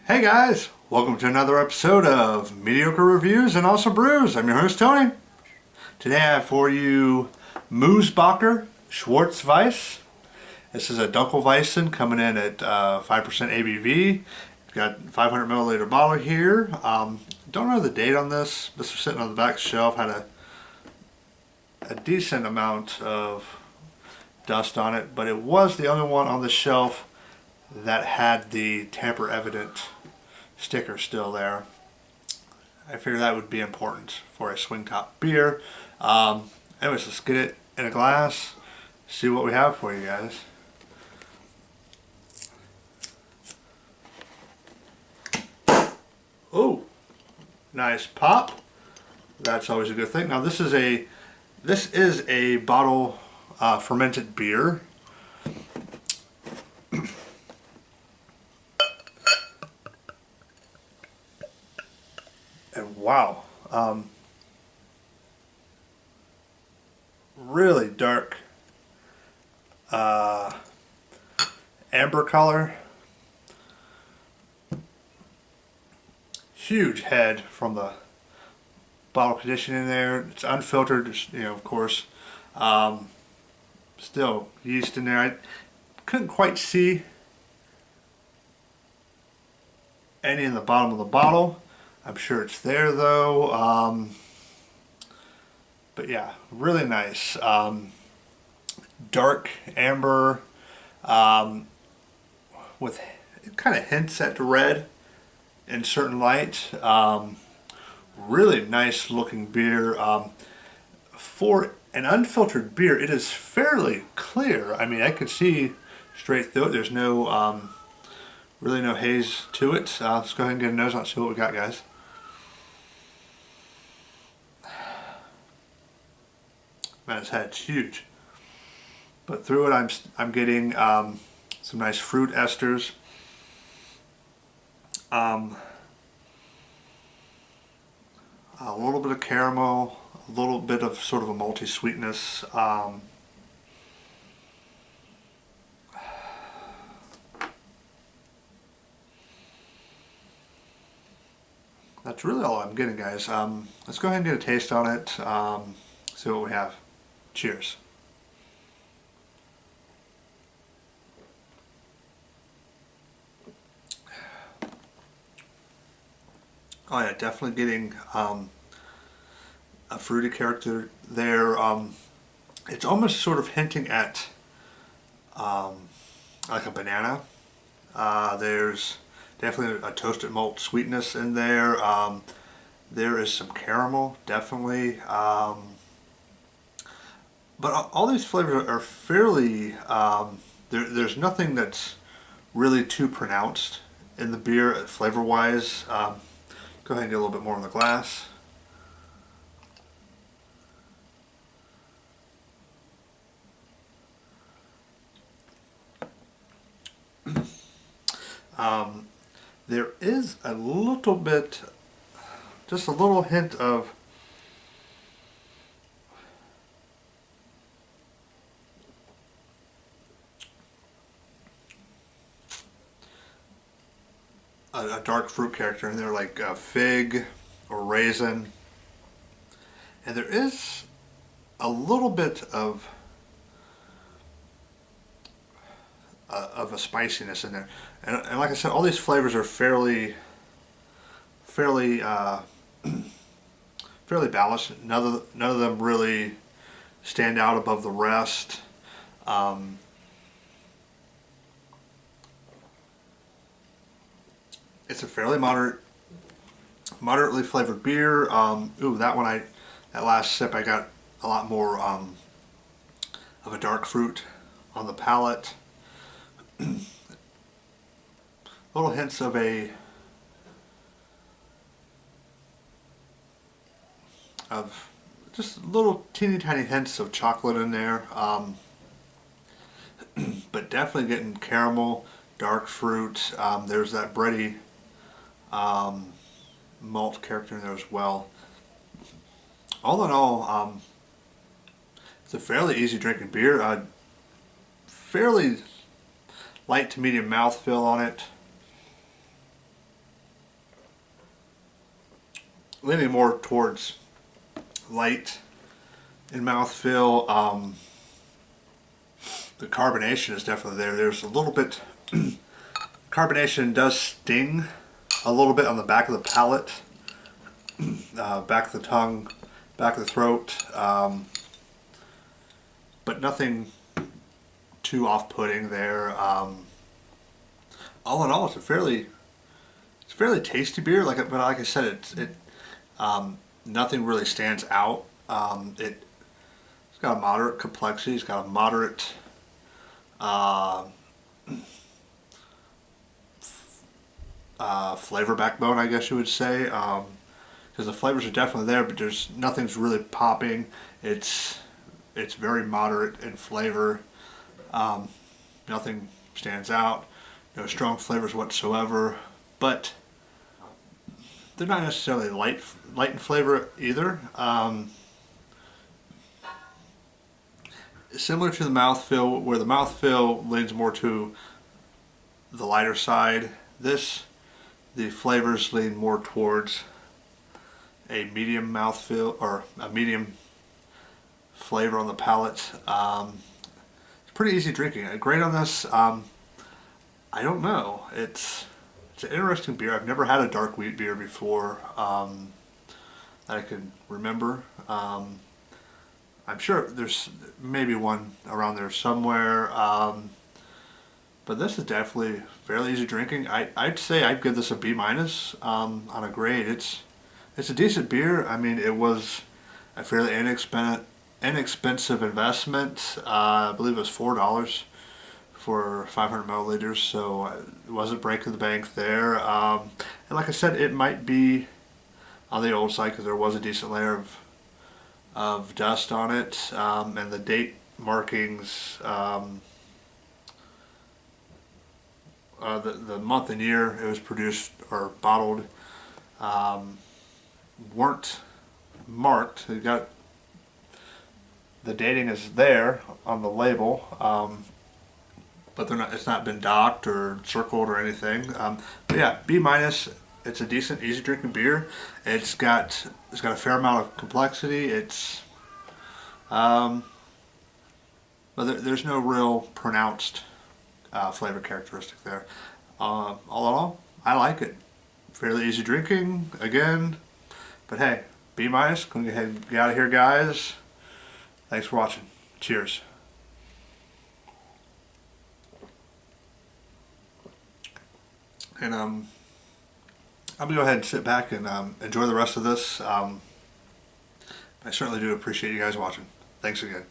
Hey guys, welcome to another episode of Mediocre Reviews and also Brews. I'm your host Tony. Today I have for you Moosbacher Schwarze Weisse. This is a dunkelweizen coming in at 5% ABV. It's got 500 milliliter bottle here. Don't know the date on this. This was sitting on the back shelf. Had a decent amount of dust on it, but it was the only one on the shelf that had the tamper evident sticker still there. I figured that would be important for a swing top beer. Anyways, let's get it in a glass, see what we have for you guys. Oh, nice pop. That's always a good thing. Now this is a bottle fermented beer. And wow, really dark amber color. Huge head from the bottle conditioning there. It's unfiltered, of course. Still yeast in there. I couldn't quite see any in the bottom of the bottle. I'm sure it's there though. But yeah, really nice. Dark amber with kind of hints at red in certain light. Really nice looking beer. For an unfiltered beer, it is fairly clear. I mean, I could see straight through it. There's no really no haze to it. Let's go ahead and get a nose on it, see what we got, guys. Man, his head's huge. But through it, I'm getting some nice fruit esters. A little bit of caramel, a little bit of sort of a malty sweetness. That's really all I'm getting, guys. Let's go ahead and get a taste on it. See what we have. Cheers. Oh yeah, definitely getting a fruity character there. It's almost sort of hinting at like a banana. There's definitely a toasted malt sweetness in there. There is some caramel, definitely. But all these flavors are fairly, there's nothing that's really too pronounced in the beer flavor-wise. Go ahead and get a little bit more in the glass. There is a little bit, just a little hint of a dark fruit character in there, like a fig or raisin, and there is a little bit of a spiciness in there, and like I said, all these flavors are fairly fairly balanced. None of them really stand out above the rest. It's a fairly moderately flavored beer. Ooh, that last sip, I got a lot more of a dark fruit on the palate. Little hints of just little teeny tiny hints of chocolate in there. But definitely getting caramel, dark fruit. There's that bready malt character in there as well. All in all, it's a fairly easy drinking beer. Fairly light to medium mouthfeel on it. leaning more towards light in mouthfeel. The carbonation is definitely there. There's a little bit, carbonation does sting a little bit on the back of the palate, back of the tongue, back of the throat, but nothing too off-putting there. All in all, it's a fairly tasty beer. But like I said, nothing really stands out. It's got a moderate complexity. It's got a moderate flavor backbone, I guess you would say. Because the flavors are definitely there, but nothing's really popping. It's very moderate in flavor. Nothing stands out. No strong flavors whatsoever, but they're not necessarily light in flavor either. Similar to the mouthfeel, where the mouthfeel leans more to the lighter side, the flavors lean more towards a medium mouthfeel, or a medium flavor on the palate. It's pretty easy drinking. Great on this. I don't know. It's an interesting beer. I've never had a dark wheat beer before that I can remember. I'm sure there's maybe one around there somewhere, but this is definitely fairly easy drinking. I'd say I'd give this a B- on a grade. It's a decent beer. I mean, it was a fairly inexpensive investment. I believe it was $4 for 500 milliliters, so it wasn't breaking the bank there. And like I said, it might be on the old side because there was a decent layer of dust on it, and the date markings, the month and year it was produced or bottled, weren't marked. It got, the dating is there on the label, but it's not been docked or circled or anything. But yeah, B-. It's a decent, easy drinking beer. It's got a fair amount of complexity. But there's no real pronounced flavor characteristic there. All in all, I like it. Fairly easy drinking again. But hey, B-. Gonna go ahead and get out of here, guys. Thanks for watching. Cheers. And I'm gonna go ahead and sit back and enjoy the rest of this. I certainly do appreciate you guys watching. Thanks again.